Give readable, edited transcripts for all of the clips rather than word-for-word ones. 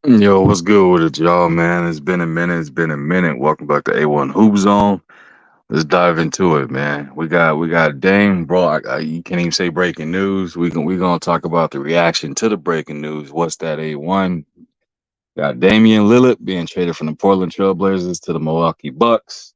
Yo, what's good with it, y'all, man? It's been a minute. It's been a minute. Welcome back to A1 Hoop Zone. Let's dive into it, man. We got Dame, bro. You can't even say breaking news. We gonna talk about the reaction to the breaking news. What's that? A1 got Damian Lillard being traded from the Portland Trailblazers to the Milwaukee Bucks.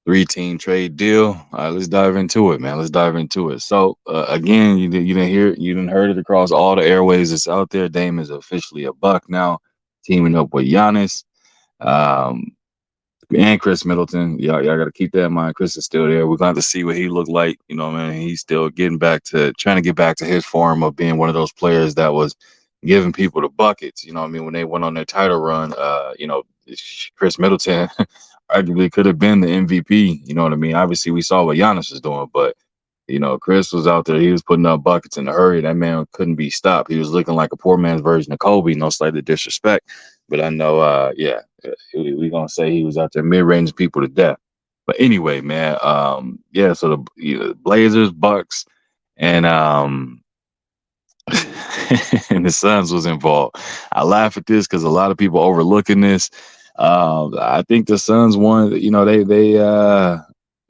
Three-team trade deal. All right, let's dive into it, man. Let's dive into it. So again, you didn't hear it. You didn't heard it across all the airways that's out there. Dame is officially a Buck now, teaming up with Giannis. Um, and Chris Middleton. Y'all got to keep that in mind. Chris is still there. We're going to have to see what he looked like. You know, man, he's still trying to get back to his form of being one of those players that was giving people the buckets. You know what I mean? When they went on their title run, Chris Middleton arguably could have been the MVP. You know what I mean? Obviously, we saw what Giannis was doing, but Chris was out there. He was putting up buckets in a hurry. That man couldn't be stopped. He was looking like a poor man's version of Kobe. No slight disrespect, but I know, we gonna say he was out there mid-range people to death. But anyway, man, yeah. So Blazers, Bucks, and and the Suns was involved. I laugh at this because a lot of people overlooking this. I think the Suns won.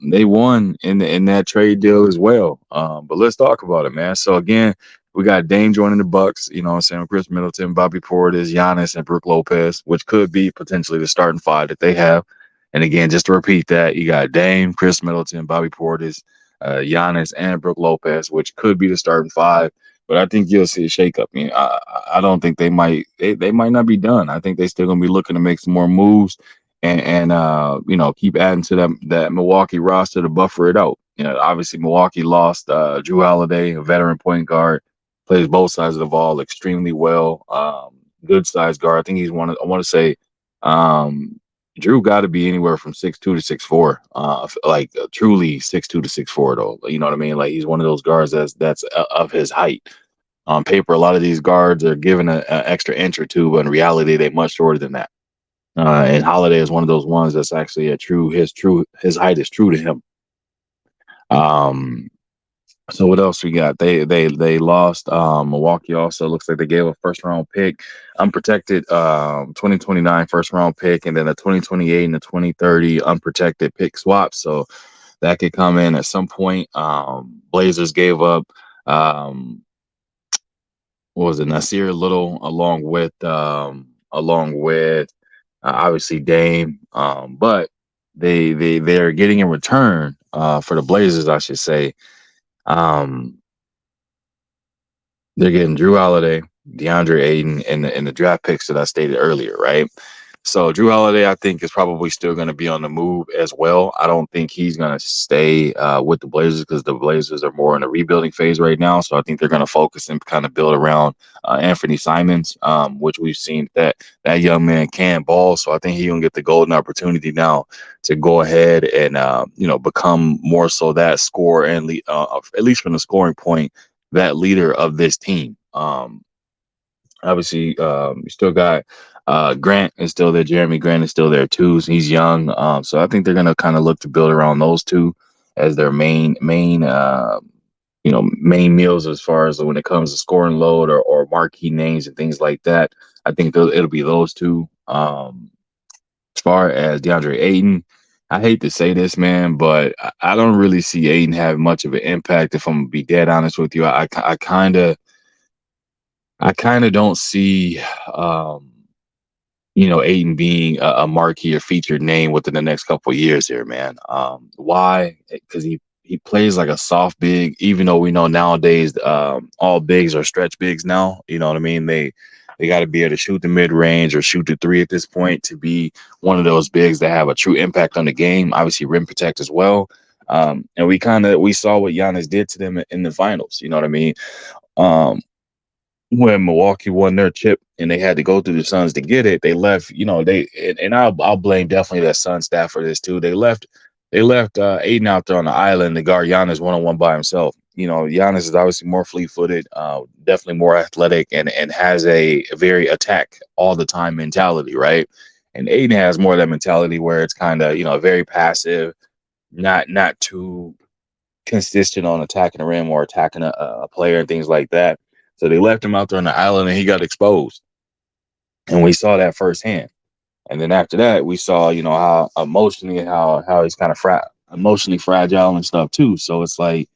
They won in that trade deal as well. But let's talk about it, man. So again, we got Dame joining the Bucks. You know what I'm saying? Chris Middleton, Bobby Portis, Giannis, and Brook Lopez, which could be potentially the starting five that they have. And again, just to repeat that, you got Dame, Chris Middleton, Bobby Portis, Giannis, and Brook Lopez, which could be the starting five. But I think you'll see a shakeup. I mean, I don't think they might not be done. I think they still gonna be looking to make some more moves and keep adding to that Milwaukee roster to buffer it out. Obviously Milwaukee lost Drew Holiday, a veteran point guard, plays both sides of the ball extremely well. Good size guard. I think he's one. I want to say um, Drew got to be anywhere from 6'2" to 6'4". Truly 6'2" to 6'4" though. You know what I mean? Like he's one of those guards that's of his height. On paper, a lot of these guards are given an extra inch or two, but in reality, they're much shorter than that. And Holiday is one of those ones that's actually his height is true to him. Um, so what else we got? They lost. Milwaukee also looks like they gave a first round pick, unprotected 2029 first round pick, and then a 2028 and a 2030 unprotected pick swap. So that could come in at some point. Blazers gave up what was it, Nasir Little, along with obviously Dame, but they're getting in return for the Blazers, I should say. Um, they're getting Drew Holiday, DeAndre Ayton, and the draft picks that I stated earlier, right? So Drew Holiday, I think, is probably still going to be on the move as well. I don't think he's going to stay with the Blazers because the Blazers are more in a rebuilding phase right now. So I think they're going to focus and kind of build around Anthony Simons, which we've seen that young man can ball. So I think he's going to get the golden opportunity now to go ahead and become more so that scorer and at least from the scoring point, that leader of this team. Obviously, you still got Grant is still there. Jeremy Grant is still there too. So he's young. So I think they're gonna kind of look to build around those two as their main meals as far as when it comes to scoring load or marquee names and things like that. I think it'll be those two. As far as DeAndre Ayton, I hate to say this, man, but I don't really see Ayton having much of an impact. If I'm gonna be dead honest with you, I kind of don't see, Aiden being a marquee or featured name within the next couple of years here, man. Why? Because he plays like a soft big, even though we know nowadays all bigs are stretch bigs now. You know what I mean? They got to be able to shoot the mid range or shoot the three at this point to be one of those bigs that have a true impact on the game. Obviously, rim protect as well. And we saw what Giannis did to them in the finals. You know what I mean? Um, when Milwaukee won their chip and they had to go through the Suns to get it, they left. And I'll blame definitely that Sun staff for this too. They left Aiden out there on the island to guard Giannis 1-on-1 by himself. Giannis is obviously more fleet-footed, definitely more athletic, and has a very attack all the time mentality, right? And Aiden has more of that mentality where it's kind of very passive, not too consistent on attacking the rim or attacking a player and things like that. So they left him out there on the island and he got exposed. and we saw that firsthand. And then after that, we saw, how emotionally, how he's kind of emotionally fragile and stuff too. So it's like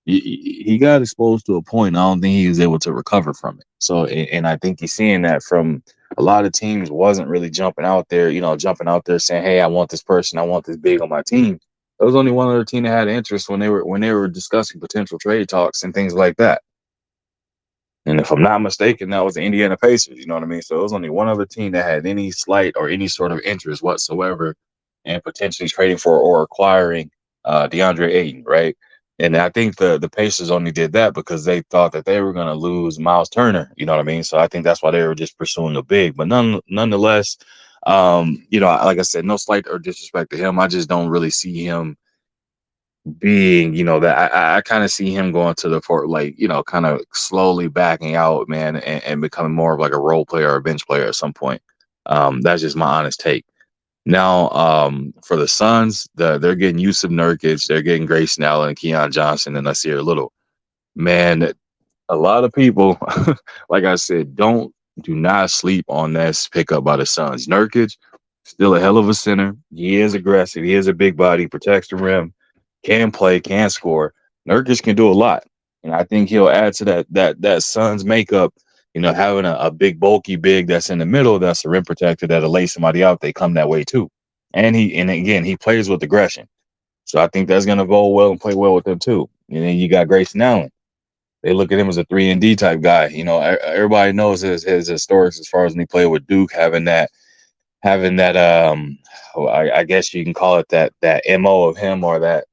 he got exposed to a point. I don't think he was able to recover from it. So, and I think he's seeing that from a lot of teams wasn't really jumping out there saying, "Hey, I want this person, I want this big on my team." There was only one other team that had interest when they were discussing potential trade talks and things like that. And if I'm not mistaken, that was the Indiana Pacers. You know what I mean? So it was only one other team that had any slight or any sort of interest whatsoever in potentially trading for or acquiring DeAndre Ayton, right? And I think the Pacers only did that because they thought that they were going to lose Miles Turner. You know what I mean? So I think that's why they were just pursuing the big. But nonetheless, like I said, no slight or disrespect to him. I just don't really see him being, that I kind of see him going to the fort, like, kind of slowly backing out, man, and becoming more of like a role player or a bench player at some point. That's just my honest take. Now, for the Suns, they're getting Yusuf Nurkic, they're getting Grayson Allen, Keon Johnson, and Nasir Little. Man, a lot of people, like I said, do not sleep on that pickup by the Suns. Nurkic, still a hell of a center. He is aggressive. He is a big body, protects the rim, can play, can score. Nurkic can do a lot, and I think he'll add to that Suns makeup. Having a big bulky big that's in the middle, that's a rim protector that'll lay somebody out. They come that way too, and again he plays with aggression. So I think that's gonna go well and play well with them too. And then you got Grayson Allen. They look at him as a 3-and-D type guy. Everybody knows his historics as far as when he played with Duke, having that I guess you can call it that MO of him, or that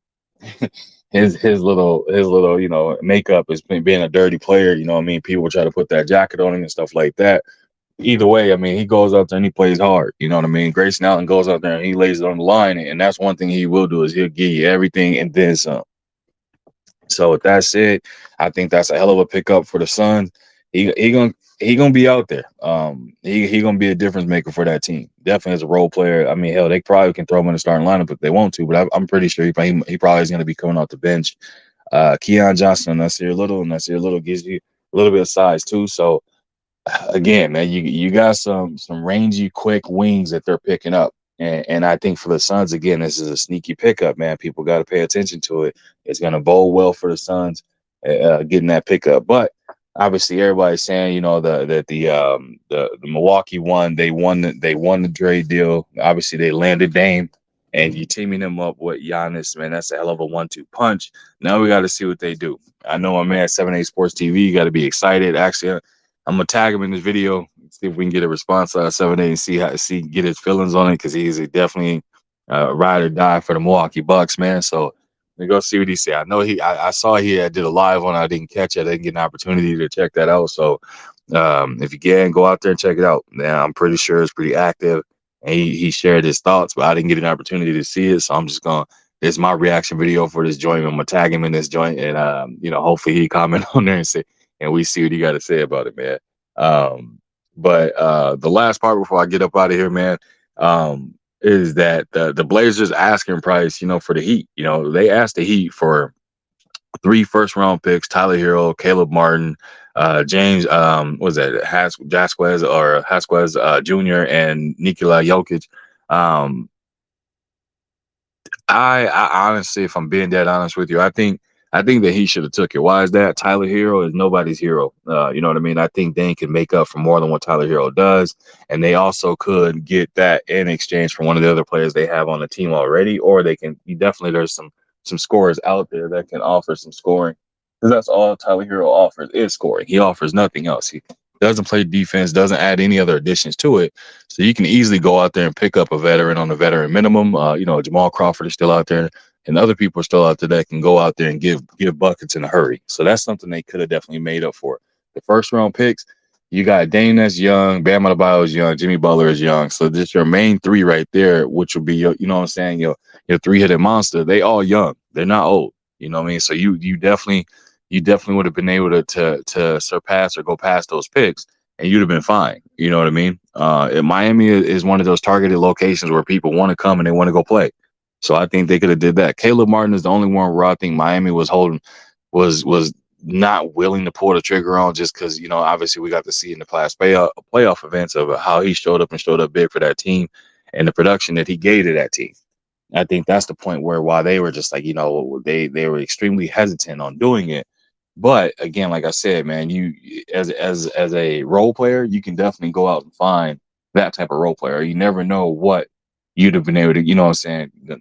his little makeup is being a dirty player. You know what I mean? People try to put that jacket on him and stuff like that. Either way, I mean, he goes out there and he plays hard. You know what I mean? Grayson Allen goes out there and he lays it on the line, and that's one thing he will do is he'll give you everything and then some. So with that said, I think that's a hell of a pickup for the Suns. He gonna be out there. He gonna be a difference maker for that team. Definitely as a role player. I mean, hell, they probably can throw him in the starting lineup if they want to, but I'm pretty sure he probably is gonna be coming off the bench. Keon Johnson and Nasir Little gives you a little bit of size too. So again, man, you got some rangy, quick wings that they're picking up, and I think for the Suns, again, this is a sneaky pickup, man. People got to pay attention to it. It's going to bode well for the Suns getting that pickup, but obviously everybody's saying, the Milwaukee they won the trade deal. Obviously, they landed Dame. And you teaming him up with Giannis, man, that's a hell of a 1-2 punch. Now we got to see what they do. I know my man 7 Sports TV. You got to be excited. Actually, I'm gonna tag him in this video, see if we can get a response out of 7 and get his feelings on it, because he's definitely ride or die for the Milwaukee Bucks, man. So we go see what he said. I know I saw he did a live one. I didn't catch it. I didn't get an opportunity to check that out. So if you can, go out there and check it out. Man, I'm pretty sure it's pretty active. And he shared his thoughts, but I didn't get an opportunity to see it. So I'm just gonna. It's my reaction video for this joint. I'm gonna tag him in this joint, and hopefully he comment on there and we see what he got to say about it, man. But the last part before I get up out of here, man, is that the Blazers asking price, for the Heat. They asked the Heat for 3 first-round picks: Tyler Hero, Caleb Martin, James, was that Hasquez Jr. and Nikola Jokic. I honestly, if I'm being dead honest with you, I think that he should have took it. Why is that? Tyler Hero is nobody's hero. You know what I mean? I think Dane can make up for more than what Tyler Hero does, and they also could get that in exchange for one of the other players they have on the team already, or they can. Definitely, there's some scorers out there that can offer some scoring, because that's all Tyler Hero offers is scoring. He offers nothing else. He doesn't play defense, doesn't add any other additions to it. So you can easily go out there and pick up a veteran on a veteran minimum. Jamal Crawford is still out there, and other people are still out there that can go out there and give buckets in a hurry. So that's something they could have definitely made up for. The first round picks, you got Dame that's young, Bam Adebayo is young, Jimmy Butler is young. So just your main 3 right there, which will be your, you know what I'm saying, your 3-headed monster. They all young. They're not old. You know what I mean? So you definitely would have been able to surpass or go past those picks, and you'd have been fine. You know what I mean? Miami is one of those targeted locations where people want to come and they want to go play. So I think they could have did that. Caleb Martin is the only one where I think Miami was not willing to pull the trigger on, just because, obviously we got to see in the past playoff events of how he showed up and showed up big for that team and the production that he gave to that team. I think that's the point where why they were just like, they were extremely hesitant on doing it. But again, like I said, man, you as a role player, you can definitely go out and find that type of role player. You never know what you'd have been able to,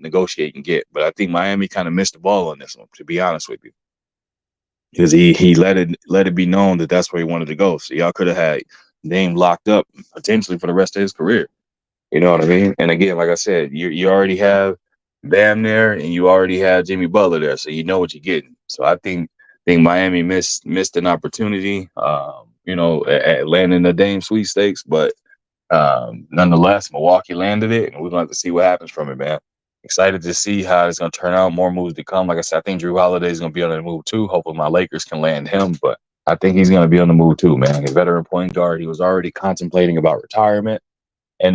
negotiate and get. But I think Miami kind of missed the ball on this one, to be honest with you, because he let it be known that that's where he wanted to go. So y'all could have had Dame locked up potentially for the rest of his career. You know what I mean? And again, like I said, you already have Bam there, and you already have Jimmy Butler there, so you know what you're getting. So I think Miami missed an opportunity, at landing the Dame sweepstakes, but nonetheless, Milwaukee landed it, and we're going to have to see what happens from it, man. Excited to see how it's going to turn out. More moves to come. Like I said, I think Drew Holiday is going to be on the move too. Hopefully, my Lakers can land him, but I think he's going to be on the move too, man. A veteran point guard. He was already contemplating about retirement. And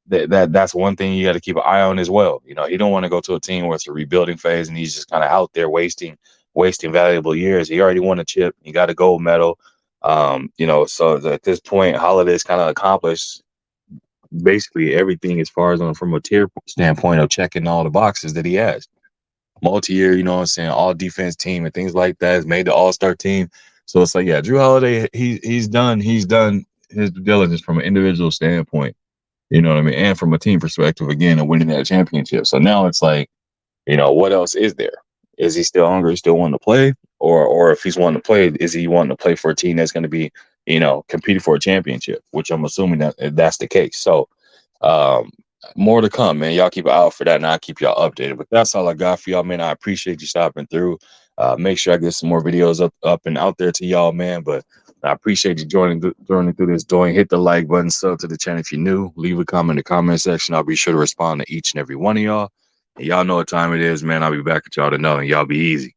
that's one thing you got to keep an eye on as well. He don't want to go to a team where it's a rebuilding phase and he's just kind of out there wasting valuable years. He already won a chip. He got a gold medal. So at this point, Holiday's kind of accomplished basically everything as far as from a tier standpoint of checking all the boxes that he has. Multi-year, all defense team and things like that. Has made the All-Star team. So it's like, yeah, Drew Holiday, he's done his due diligence from an individual standpoint, you know what I mean, and from a team perspective, again, and winning that championship. So now it's like, what else is there? Is he still hungry, still wanting to play, or if he's wanting to play, is he wanting to play for a team that's going to be, competing for a championship? Which I'm assuming that's the case. So, more to come, man. Y'all keep an eye out for that, and I'll keep y'all updated. But that's all I got for y'all, man. I appreciate you stopping through. Make sure I get some more videos up and out there to y'all, man. But I appreciate you joining through this. Hit the like button, sub to the channel if you're new. Leave a comment in the comment section. I'll be sure to respond to each and every one of y'all. And y'all know what time it is, man. I'll be back at y'all to know, and y'all be easy.